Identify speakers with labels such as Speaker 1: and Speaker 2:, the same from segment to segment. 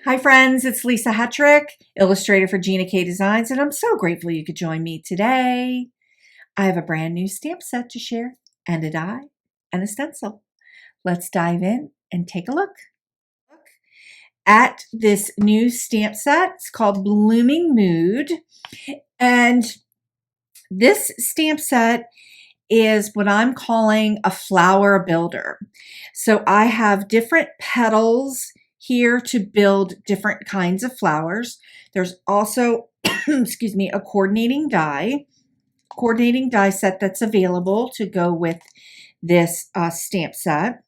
Speaker 1: Hi friends, it's Lisa Hetrick, illustrator for Gina K Designs, and I'm so grateful you could join me today. I have a brand new stamp set to share, and a die, and a stencil. Let's dive in and take a look at this new stamp set. It's called Blooming Mood, and this stamp set is what I'm calling a flower builder. So I have different petals here to build different kinds of flowers. There's also, excuse me, a coordinating die set that's available to go with this stamp set.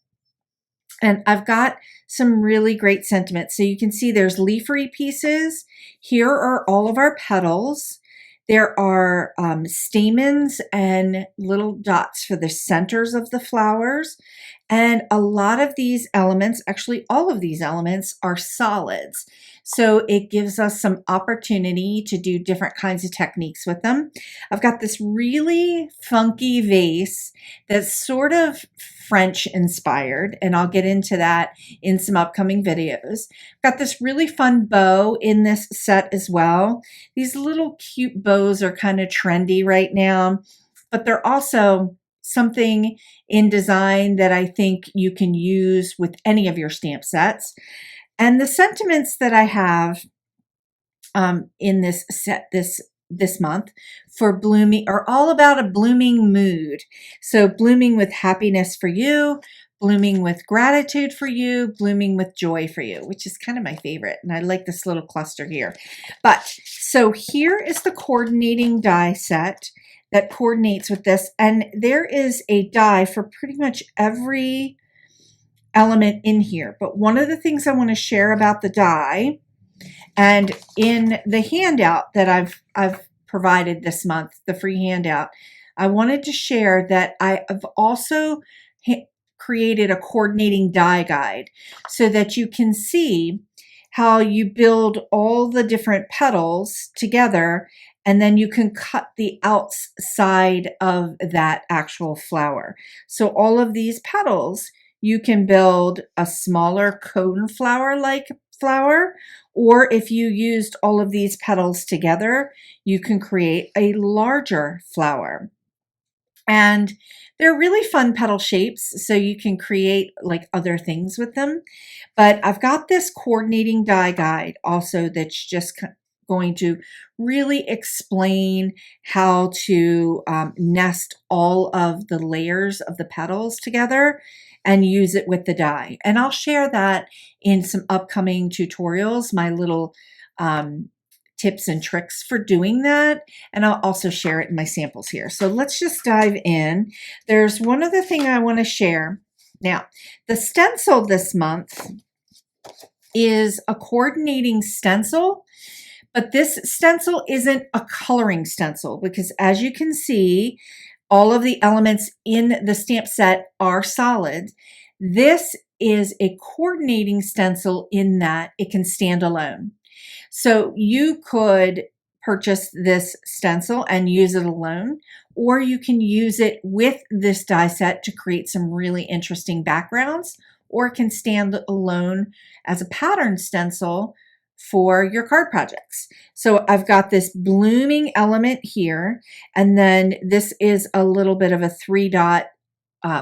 Speaker 1: And I've got some really great sentiments. So you can see there's leafery pieces. Here are all of our petals. There are stamens and little dots for the centers of the flowers. And a lot of these elements, actually all of these elements, are solids. So it gives us some opportunity to do different kinds of techniques with them. I've got this really funky vase that's sort of French inspired, and I'll get into that in some upcoming videos. I've got this really fun bow in this set as well. These little cute bows are kind of trendy right now, but they're also something in design that I think you can use with any of your stamp sets. And the sentiments that I have in this set this month for blooming are all about a blooming mood. So blooming with happiness for you, blooming with gratitude for you, blooming with joy for you, which is kind of my favorite. And I like this little cluster here. But so here is the coordinating die set that coordinates with this. And there is a die for pretty much every element in here. But one of the things I want to share about the die, and in the handout that I've provided this month, the free handout, I wanted to share that I have also created a coordinating die guide so that you can see how you build all the different petals together, and then you can cut the outside of that actual flower. So all of these petals, you can build a smaller cone flower-like flower, or if you used all of these petals together, you can create a larger flower. And they're really fun petal shapes, so you can create like other things with them. But I've got this coordinating die guide also that's just going to really explain how to nest all of the layers of the petals together and use it with the die. And I'll share that in some upcoming tutorials, my little tips and tricks for doing that. And I'll also share it in my samples here. So let's just dive in. There's one other thing I want to share. Now, the stencil this month is a coordinating stencil, but this stencil isn't a coloring stencil because, as you can see, all of the elements in the stamp set are solid. This is a coordinating stencil in that it can stand alone. So you could purchase this stencil and use it alone, or you can use it with this die set to create some really interesting backgrounds, or it can stand alone as a pattern stencil for your card projects. So I've got this blooming element here, and then this is a little bit of a 3-dot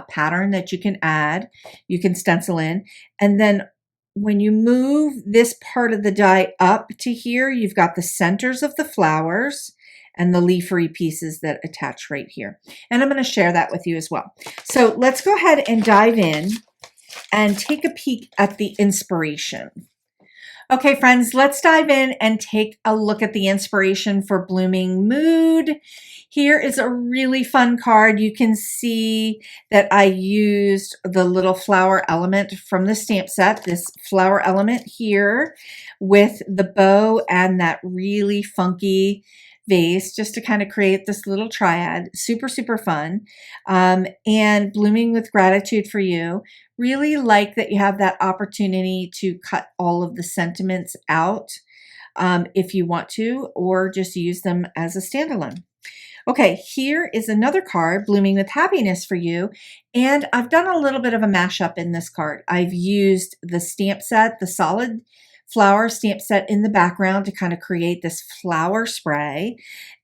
Speaker 1: pattern that you can add, you can stencil in, and then when you move this part of the die up to here, you've got the centers of the flowers and the leafery pieces that attach right here. And I'm going to share that with you as well. So let's go ahead and dive in and take a peek at the inspiration. Okay, friends, let's dive in and take a look at the inspiration for Blooming Mood. Here is a really fun card. You can see that I used the little flower element from the stamp set, this flower element here with the bow and that really funky vase just to kind of create this little triad. Super, super fun. And Blooming with Gratitude for You. Really like that you have that opportunity to cut all of the sentiments out if you want to, or just use them as a standalone. Okay, here is another card, Blooming with Happiness for You, and I've done a little bit of a mashup in this card. I've used the stamp set, the solid flower stamp set in the background to kind of create this flower spray.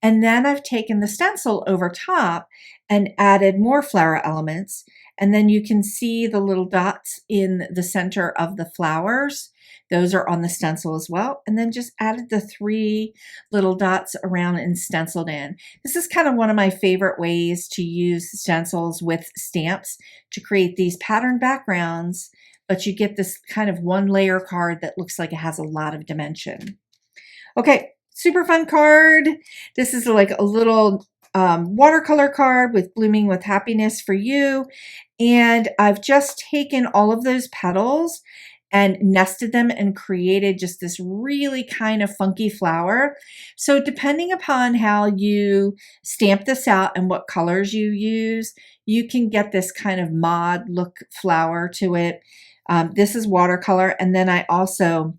Speaker 1: And then I've taken the stencil over top and added more flower elements. And then you can see the little dots in the center of the flowers. Those are on the stencil as well. And then just added the 3 little dots around and stenciled in. This is kind of one of my favorite ways to use stencils with stamps to create these pattern backgrounds, but you get this kind of 1-layer card that looks like it has a lot of dimension. Okay, super fun card. This is like a little watercolor card with Blooming with Happiness for you. And I've just taken all of those petals and nested them and created just this really kind of funky flower. So depending upon how you stamp this out and what colors you use, you can get this kind of mod look flower to it. This is watercolor, and then I also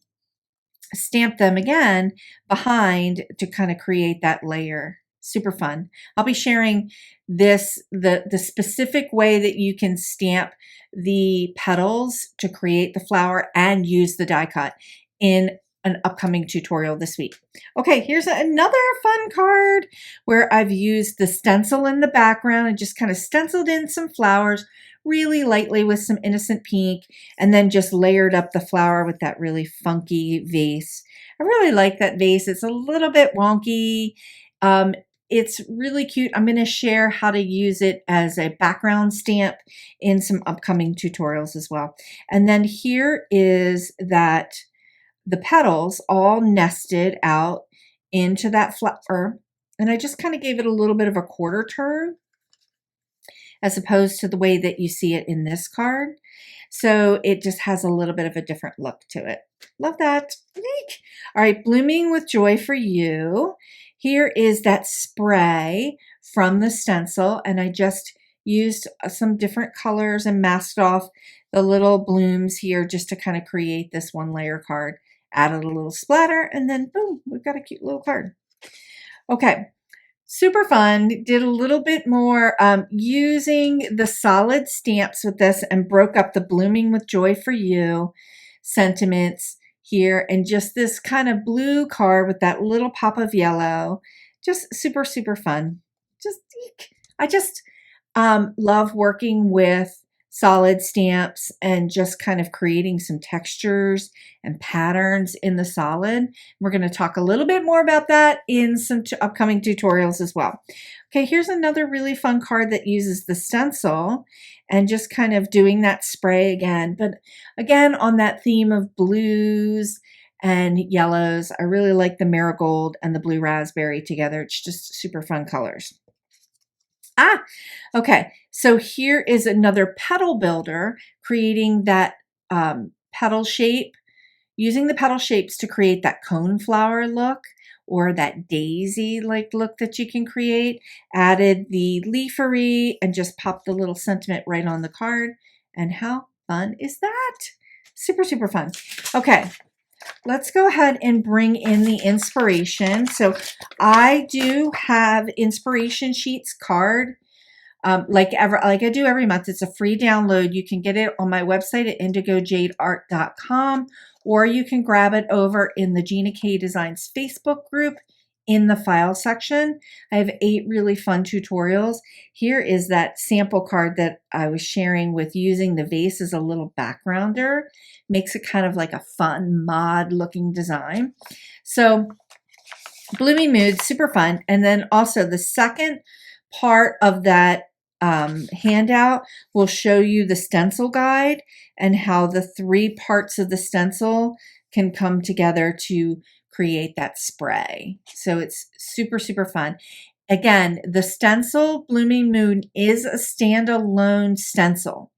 Speaker 1: stamp them again behind to kind of create that layer. Super fun. I'll be sharing this, the specific way that you can stamp the petals to create the flower and use the die cut in an upcoming tutorial this week. Okay, here's another fun card where I've used the stencil in the background and just kind of stenciled in some flowers really lightly with some innocent pink, and then just layered up the flower with that really funky vase. I really like that vase. It's a little bit wonky. It's really cute. I'm going to share how to use it as a background stamp in some upcoming tutorials as well. And then here is that the petals all nested out into that flower. And I just kind of gave it a little bit of a quarter turn as opposed to the way that you see it in this card. So it just has a little bit of a different look to it. Love that. Eek. All right, Blooming with Joy for you. Here is that spray from the stencil, and I just used some different colors and masked off the little blooms here just to kind of create this 1-layer card. Added a little splatter, and then boom, we've got a cute little card. Okay, super fun. Did a little bit more using the solid stamps with this and broke up the Blooming with Joy for you sentiments here, and just this kind of blue card with that little pop of yellow. Just super, super fun. I just love working with solid stamps and just kind of creating some textures and patterns in the solid. We're going to talk a little bit more about that in some upcoming tutorials as well. Okay, here's another really fun card that uses the stencil and just kind of doing that spray again, but again on that theme of blues and yellows. I really like the marigold and the blue raspberry together. It's just super fun colors. Okay, so here is another petal builder, creating that petal shape, using the petal shapes to create that cone flower look or that daisy-like look that you can create. Added the leafery and just popped the little sentiment right on the card. And how fun is that? Super, super fun. Okay, let's go ahead and bring in the inspiration. So I do have inspiration sheets card. Like I do every month. It's a free download. You can get it on my website at indigojadeart.com, or you can grab it over in the Gina K Designs Facebook group in the file section. I have 8 really fun tutorials. Here is that sample card that I was sharing with using the vase as a little backgrounder. Makes it kind of like a fun mod looking design. So Blooming Mood, super fun. And then also the second part of that handout will show you the stencil guide and how the 3 parts of the stencil can come together to create that spray. So it's super, super fun. Again, the stencil Blooming Moon is a standalone stencil.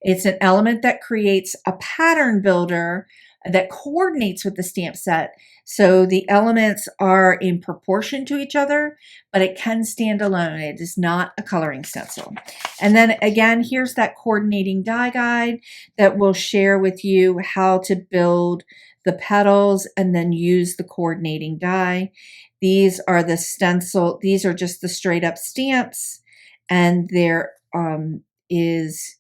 Speaker 1: It's an element that creates a pattern builder that coordinates with the stamp set. So the elements are in proportion to each other, but it can stand alone. It is not a coloring stencil. And then again, here's that coordinating die guide that will share with you how to build the petals and then use the coordinating die. These are the stencil. These are just the straight up stamps, and there is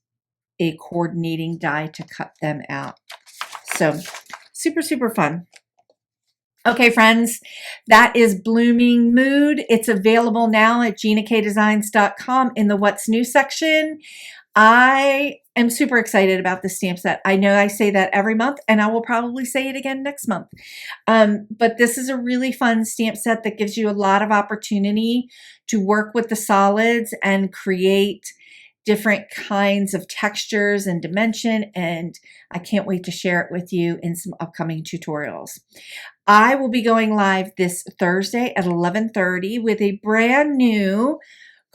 Speaker 1: a coordinating die to cut them out. So Super, super fun. Okay, friends, that is Blooming Mood. It's available now at GinaKDesigns.com in the What's New section. I am super excited about this stamp set. I know I say that every month, and I will probably say it again next month. But this is a really fun stamp set that gives you a lot of opportunity to work with the solids and create different kinds of textures and dimension, and I can't wait to share it with you in some upcoming tutorials. I will be going live this Thursday at 11:30 with a brand new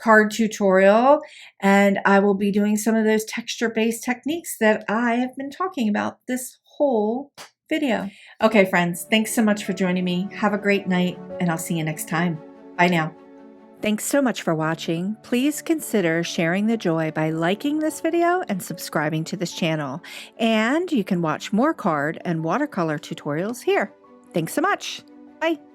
Speaker 1: card tutorial, and I will be doing some of those texture-based techniques that I have been talking about this whole video. Okay, friends, thanks so much for joining me. Have a great night, and I'll see you next time. Bye now. Thanks so much for watching. Please consider sharing the joy by liking this video and subscribing to this channel. And you can watch more card and watercolor tutorials here. Thanks so much. Bye.